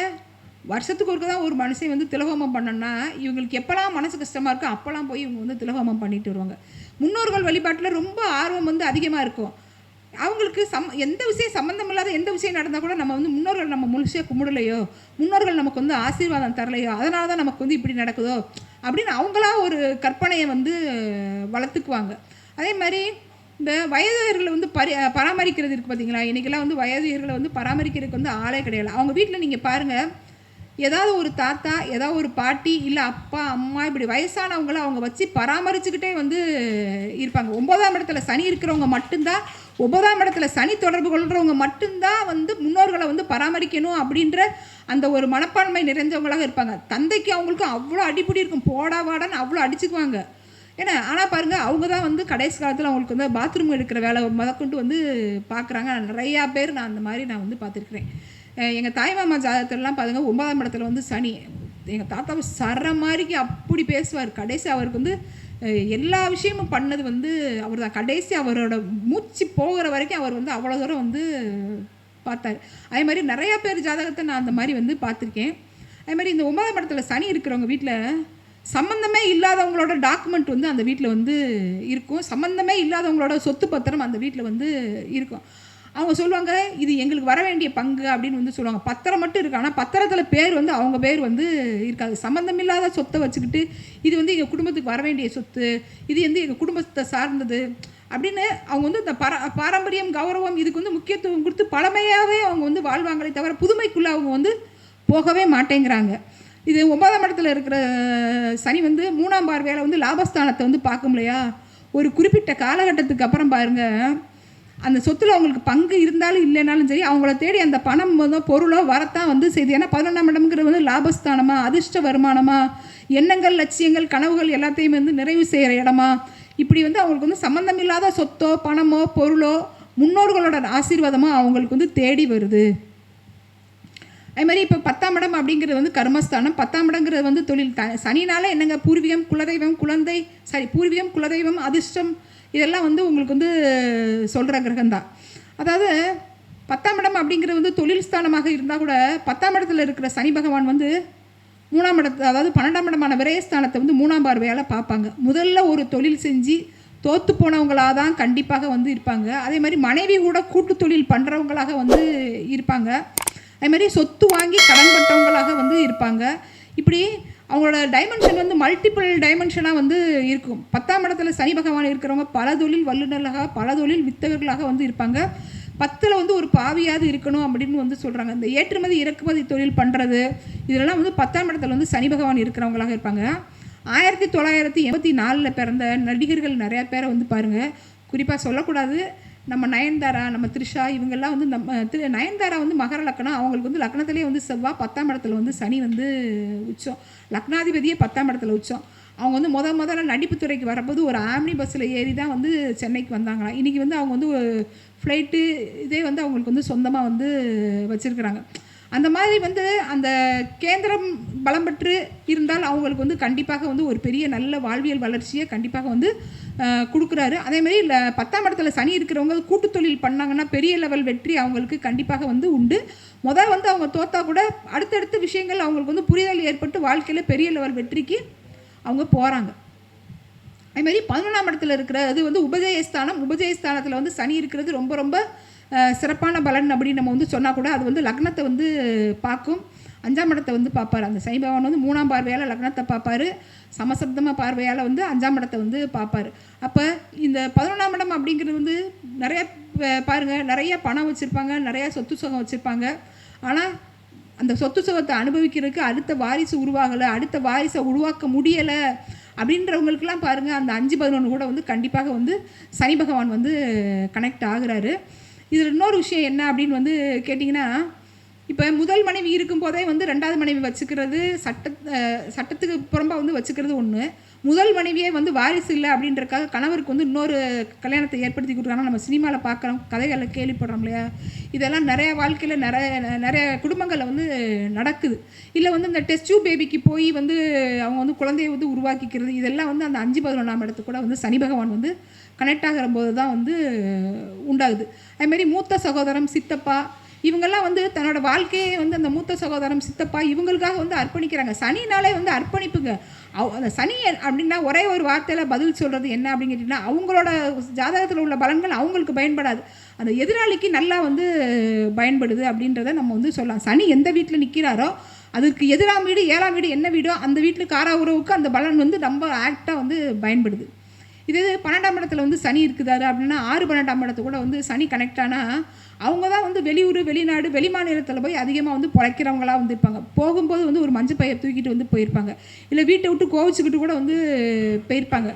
வருஷத்துக்கு ஒருக்க தான் ஒரு மனுஷன் வந்து திலகோமம் பண்ணோன்னா இவங்களுக்கு எப்போல்லாம் மனசு கஷ்டமாக இருக்கோ அப்போல்லாம் போய் இவங்க வந்து திலகோமம் பண்ணிட்டு வருவாங்க. முன்னோர்கள் வழிபாட்டில் ரொம்ப ஆர்வம் வந்து அதிகமாக இருக்கும். அவங்களுக்கு எந்த விஷயம் சம்மந்தம் இல்லாத எந்த விஷயம் நடந்தால் கூட நம்ம வந்து முன்னோர்கள் நம்ம முழுசாக கும்பிடலையோ, முன்னோர்கள் நமக்கு வந்து ஆசீர்வாதம் தரலையோ, அதனால தான் நமக்கு வந்து இப்படி நடக்குதோ அப்படின்னு அவங்களா ஒரு கற்பனையை வந்து வளர்த்துக்குவாங்க. அதே மாதிரி இந்த வயதியர்களை வந்து பராமரிக்கிறது இருக்குது பார்த்தீங்களா. இன்றைக்கெல்லாம் வந்து வயதியர்களை வந்து பராமரிக்கிறதுக்கு வந்து ஆளே கிடையாது. அவங்க வீட்டில் நீங்கள் பாருங்கள், ஏதாவது ஒரு தாத்தா, ஏதாவது ஒரு பாட்டி, இல்லை அப்பா அம்மா இப்படி வயசானவங்கள அவங்க வச்சு பராமரிச்சுக்கிட்டே வந்து இருப்பாங்க. 9ஆம் இடத்துல சனி இருக்கிறவங்க மட்டும்தான், 9ஆம் இடத்துல சனி தொடர்பு கொள்கிறவங்க மட்டும்தான் வந்து முன்னோர்களை வந்து பராமரிக்கணும் அப்படின்ற அந்த ஒரு மனப்பான்மை நிறைஞ்சவங்களாக இருப்பாங்க. தந்தைக்கு அவங்களுக்கும் அவ்வளோ அடிப்படி இருக்கும், போடா வாடான்னு அவ்வளோ அடிச்சுக்குவாங்க. ஏன்னா ஆனால் பாருங்கள், அவங்க தான் வந்து கடைசி காலத்தில் அவங்களுக்கு வந்து பாத்ரூம் எடுக்கிற வேலை முதற்கொண்டு வந்து பார்க்குறாங்க. நிறையா பேர் நான் அந்த மாதிரி நான் வந்து பார்த்துருக்குறேன். எங்கள் தாய்மாமா ஜாதகத்திலலாம் பாருங்கள், 9ஆம் இடத்துல வந்து சனி. எங்கள் தாத்தாவை சர மாதிரிக்கு அப்படி பேசுவார். கடைசி அவருக்கு வந்து எல்லா விஷயமும் பண்ணது வந்து அவர் தான். கடைசி அவரோட மூச்சு போகிற வரைக்கும் அவர் வந்து அவ்வளோ தூரம் வந்து பார்த்தார். அதே மாதிரி நிறையா பேர் ஜாதகத்தை நான் அந்த மாதிரி வந்து பார்த்துருக்கேன். அதே மாதிரி இந்த 9ஆம் இடத்துல சனி இருக்கிறவங்க வீட்டில் சம்மந்தமே இல்லாதவங்களோட டாக்குமெண்ட் வந்து அந்த வீட்டில் வந்து இருக்கும். சம்மந்தமே இல்லாதவங்களோட சொத்து பத்திரம் அந்த வீட்டில் வந்து இருக்கும். அவங்க சொல்லுவாங்க, இது எங்களுக்கு வர வேண்டிய பங்கு அப்படின்னு வந்து சொல்லுவாங்க. பத்திரம் மட்டும் இருக்குது, ஆனால் பத்திரத்தில் பேர் வந்து அவங்க பேர் வந்து இருக்காது. சம்மந்தமில்லாத சொத்தை வச்சுக்கிட்டு இது வந்து எங்கள் குடும்பத்துக்கு வர வேண்டிய சொத்து, இது வந்து எங்கள் குடும்பத்தை சார்ந்தது அப்படின்னு அவங்க வந்து இந்த பாரம்பரியம், கௌரவம் இதுக்கு வந்து முக்கியத்துவம் கொடுத்து பழமையாகவே அவங்க வந்து வாழ்வாங்களே தவிர புதுமைக்குள்ளே அவங்க வந்து போகவே மாட்டேங்கிறாங்க. இது 9ஆம் இடத்துல இருக்கிற சனி வந்து 3ஆம் பார்வையால் வந்து லாபஸ்தானத்தை வந்து பார்க்கும் இல்லையா. ஒரு குறிப்பிட்ட காலகட்டத்துக்கு அப்புறம் பாருங்கள், அந்த சொத்தில் அவங்களுக்கு பங்கு இருந்தாலும் இல்லைனாலும் சரி, அவங்கள தேடி அந்த பணம் வந்து பொருளோ வரத்தான் வந்து செய்யுது. ஏன்னா 11ஆம் இடம்ங்கிறது வந்து லாபஸ்தானமா, அதிர்ஷ்ட வருமானமா, எண்ணங்கள், லட்சியங்கள், கனவுகள் எல்லாத்தையும் வந்து நிறைவு செய்கிற இடமா, இப்படி வந்து அவங்களுக்கு வந்து சம்மந்தமில்லாத சொத்தோ பணமோ பொருளோ முன்னோர்களோட ஆசீர்வாதமோ அவங்களுக்கு வந்து தேடி வருது. அதே மாதிரி இப்போ 10ஆம் இடம் அப்படிங்கிறது வந்து கர்மஸ்தானம். 10ஆம் இடங்கிறது வந்து தொழில். சனினால என்னங்க, பூர்வீகம், குலதெய்வம், பூர்வீகம், குலதெய்வம், அதிர்ஷ்டம், இதெல்லாம் வந்து உங்களுக்கு வந்து சொல்கிற கிரகம்தான். அதாவது 10ஆம் இடம் அப்படிங்கிறது வந்து தொழில் ஸ்தானமாக இருந்தால் கூட 10ஆம் இடத்துல இருக்கிற சனி பகவான் வந்து 3ஆம் இடத்து, அதாவது 12ஆம் இடமான விரயஸ்தானத்தை வந்து 3ஆம் பார்வையால் பார்ப்பாங்க. முதல்ல ஒரு தொழில் செஞ்சு தோற்று போனவங்களாக தான் கண்டிப்பாக வந்து இருப்பாங்க. அதே மாதிரி மனைவி கூட கூட்டு தொழில் பண்ணுறவங்களாக வந்து இருப்பாங்க. அதே மாதிரி சொத்து வாங்கி கடன் பட்டவங்களாக வந்து இருப்பாங்க. இப்படி அவங்களோட டைமென்ஷன் வந்து மல்டிபிள் டைமென்ஷனாக வந்து இருக்கும். 10ஆம் இடத்துல சனி பகவான் இருக்கிறவங்க பல தொழில் வல்லுநர்களாக, பல தொழில் வித்தகர்களாக வந்து இருப்பாங்க. 10ல் வந்து ஒரு பாவியாவது இருக்கணும் அப்படின்னு வந்து சொல்கிறாங்க. இந்த ஏற்றுமதி இறக்குமதி தொழில் பண்ணுறது இதெல்லாம் வந்து 10ஆம் இடத்துல வந்து சனி பகவான் இருக்கிறவங்களாக இருப்பாங்க. 1984 பிறந்த நடிகர்கள் நிறையா பேரை வந்து பாருங்கள். குறிப்பாக சொல்லக்கூடாது, நம்ம நயன்தாரா, நம்ம த்ரிஷா, இவங்கெல்லாம் வந்து நம்ம நயன்தாரா வந்து மகர லக்னம். அவங்களுக்கு வந்து லக்னத்திலே வந்து செவ்வாய், 10ஆம் இடத்துல வந்து சனி வந்து உச்சம். லக்னாதிபதியே 10ஆம் இடத்துல உச்சம். அவங்க வந்து முதல்ல நடிப்பு துறைக்கு வரப்போது ஒரு ஆம்னி பஸ்ஸில் ஏறி தான் வந்து சென்னைக்கு வந்தாங்களாம். இன்றைக்கி வந்து அவங்க வந்து ஃப்ளைட்டு இதே வந்து அவங்களுக்கு வந்து சொந்தமாக வந்து வச்சுருக்குறாங்க. அந்த மாதிரி வந்து அந்த கேந்திரம் பலம் பெற்று இருந்தால் அவங்களுக்கு வந்து கண்டிப்பாக வந்து ஒரு பெரிய நல்ல வாழ்வியல் வளர்ச்சியை கண்டிப்பாக வந்து கொடுக்குறாரு. அதேமாதிரி 10ஆம் இடத்துல சனி இருக்கிறவங்க கூட்டு தொழில் பண்ணாங்கன்னா பெரிய லெவல் வெற்றி அவங்களுக்கு கண்டிப்பாக வந்து உண்டு. வந்து அவங்க தோத்தா கூட அடுத்தடுத்த விஷயங்கள் அவங்களுக்கு வந்து புரிதல் ஏற்பட்டு வாழ்க்கையில் பெரிய லெவல் வெற்றிக்கு அவங்க போகிறாங்க. அதுமாதிரி 11ஆம் இடத்துல இருக்கிற அது வந்து உபஜயஸ்தானத்தில் வந்து சனி இருக்கிறது ரொம்ப ரொம்ப சிறப்பான பலன் அப்படின்னு நம்ம வந்து சொன்னால் கூட அது வந்து லக்னத்தை வந்து பார்க்கும். 5ஆம் இடத்தை வந்து பார்ப்பார். அந்த சனி பகவான் வந்து 3ஆம் பார்வையால் லக்னத்தை பார்ப்பார். சமசப்தம பார்வையால் வந்து 5ஆம் இடத்தை வந்து பார்ப்பார். அப்போ இந்த 11ஆம் இடம் அப்படிங்கிறது வந்து நிறைய பாருங்கள், நிறைய பணம் வச்சுருப்பாங்க, நிறையா சொத்து சுகம் வச்சுருப்பாங்க. ஆனால் அந்த சொத்து சுகத்தை அனுபவிக்கிறதுக்கு அடுத்த வாரிசு உருவாகலை, அடுத்த வாரிசை உருவாக்க முடியலை அப்படின்றவங்களுக்கெல்லாம் பாருங்கள், அந்த 5-11 கூட வந்து கண்டிப்பாக வந்து சனி பகவான் வந்து கனெக்ட் ஆகுறாரு. இதில் இன்னொரு விஷயம் என்ன அப்படின்னு வந்து கேட்டிங்கன்னா, இப்போ முதல் மனைவி இருக்கும்போதே வந்து 2வது மனைவி வச்சுக்கிறது சட்டத்துக்கு புறம்பாக வந்து வச்சுக்கிறது ஒன்று. முதல் மனைவியே வந்து வாரிசு இல்லை அப்படின்றக்காக கணவருக்கு வந்து இன்னொரு கல்யாணத்தை ஏற்படுத்தி கொடுக்குறாங்க. நம்ம சினிமாவில் பார்க்குறோம், கதைகளில் கேள்விப்படுறோம் இல்லையா? இதெல்லாம் நிறைய வாழ்க்கையில் நிறைய குடும்பங்களில் வந்து நடக்குது. இல்லை வந்து இந்த டெஸ்ட் டியூப் பேபிக்கு போய் வந்து அவங்க வந்து குழந்தையை வந்து உருவாக்கிக்கிறது, இதெல்லாம் வந்து அந்த 5-11ஆம் இடத்துக்கு கூட வந்து சனி பகவான் வந்து கனெக்ட் ஆகிற போது தான் வந்து உண்டாகுது. அதுமாரி மூத்த சகோதரம், சித்தப்பா இவங்கெல்லாம் வந்து தன்னோட வாழ்க்கையை வந்து அந்த மூத்த சகோதரம், சித்தப்பா இவங்களுக்காக வந்து அர்ப்பணிக்கிறாங்க. சனினாலே வந்து அர்ப்பணிப்புங்க. அந்த சனி அப்படின்னா ஒரே ஒரு வார்த்தையில் பதில் சொல்கிறது என்ன அப்படின்னு கேட்டிங்கன்னா, அவங்களோட ஜாதகத்தில் உள்ள பலன்கள் அவங்களுக்கு பயன்படாது, அந்த எதிராளிக்கு நல்லா வந்து பயன்படுது அப்படின்றத நம்ம வந்து சொல்லலாம். சனி எந்த வீட்டில் நிற்கிறாரோ அதுக்கு எதிராம் வீடு, 7ஆம் வீடு என்ன வீடோ அந்த வீட்டில் காரா உறவுக்கு அந்த பலன் வந்து ரொம்ப ஆக்டாக வந்து பயன்படுது. இது 12ஆம் இடத்துல வந்து சனி இருக்குதாரு அப்படின்னா 6-12ஆம் இடத்து கூட வந்து சனி கனெக்ட் ஆனால் அவங்க தான் வந்து வெளியூர், வெளிநாடு, வெளிமாநிலத்தில் போய் அதிகமாக வந்து பிழைக்கிறவங்களாக வந்து இருப்பாங்க. போகும்போது வந்து ஒரு மஞ்சள் பையை தூக்கிட்டு வந்து போயிருப்பாங்க, இல்லை வீட்டை விட்டு கோவிச்சுக்கிட்டு கூட வந்து போயிருப்பாங்க.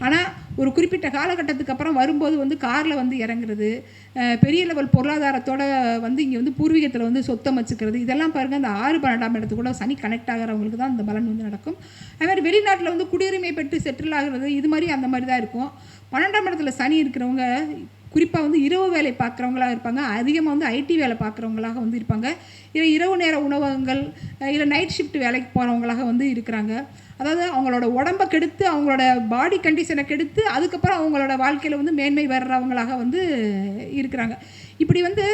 ஆனால் ஒரு குறிப்பிட்ட காலகட்டத்துக்கு அப்புறம் வரும்போது வந்து காரில் வந்து இறங்குறது, பெரிய லெவல் பொருளாதாரத்தோடு வந்து இங்கே வந்து பூர்வீகத்தில் வந்து சொத்தம் வச்சுக்கிறது, இதெல்லாம் பாருங்கள் அந்த 6-12ஆம் இடத்து கூட சனி கனெக்ட் ஆகிறவங்களுக்கு தான் இந்த பலன் வந்து நடக்கும். அதுமாதிரி வெளிநாட்டில் வந்து குடியுரிமை பெற்று செட்டில் ஆகிறது இது மாதிரி அந்த மாதிரி தான் இருக்கும். 12ஆம் இடத்துல சனி இருக்கிறவங்க குறிப்பாக வந்து இரவு வேலை பார்க்குறவங்களாக இருப்பாங்க, அதிகமாக வந்து ஐடி வேலை பார்க்குறவங்களாக வந்து இருப்பாங்க, இல்லை இரவு நேர உணவகங்கள், இல்லை நைட் ஷிஃப்ட் வேலைக்கு போகிறவங்களாக வந்து இருக்கிறாங்க. அதாவது அவங்களோட உடம்பை கெடுத்து, அவங்களோட பாடி கண்டிஷனை கெடுத்து, அதுக்கப்புறம் அவங்களோட வாழ்க்கையில் வந்து மேன்மை வர்றவங்களாக வந்து இருக்கிறாங்க. இப்படி வந்து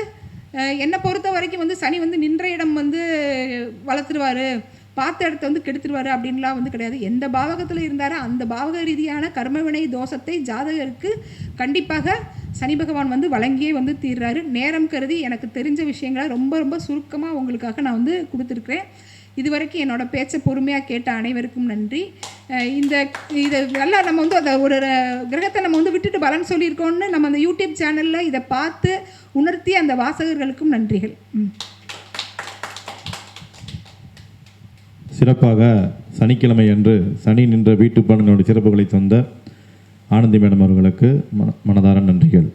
என்னை பொறுத்த வரைக்கும் வந்து சனி வந்து நின்ற இடம் வந்து வளர்த்துருவார், பார்த்த இடத்த வந்து கெடுத்துருவார் அப்படின்லாம் வந்து கிடையாது. எந்த பாவகத்தில் இருந்தாரோ அந்த பாவக ரீதியான கர்மவினை தோஷத்தை ஜாதகருக்கு கண்டிப்பாக சனி பகவான் வந்து வழங்கியே வந்து தீர்றாரு. நேரம் கருதி எனக்கு தெரிஞ்ச விஷயங்களை ரொம்ப ரொம்ப சுருக்கமாக உங்களுக்காக நான் வந்து கொடுத்துருக்குறேன். இதுவரைக்கும் என்னோடய பேச்சை பொறுமையாக கேட்ட அனைவருக்கும் நன்றி. இதை நல்லா நம்ம வந்து அந்த ஒரு கிரகத்தை நம்ம வந்து விட்டுட்டு பலன் சொல்லியிருக்கோன்னு நம்ம அந்த யூடியூப் சேனலில் இதை பார்த்து உணர்த்தி அந்த வாசகர்களுக்கும் நன்றிகள். சிறப்பாக சனிக்கிழமை அன்று சனி நின்ற வீட்டு பலனுடைய சிறப்புகளை தந்த ஆனந்தி மேடம் அவர்களுக்கு மனதார நன்றிகள்.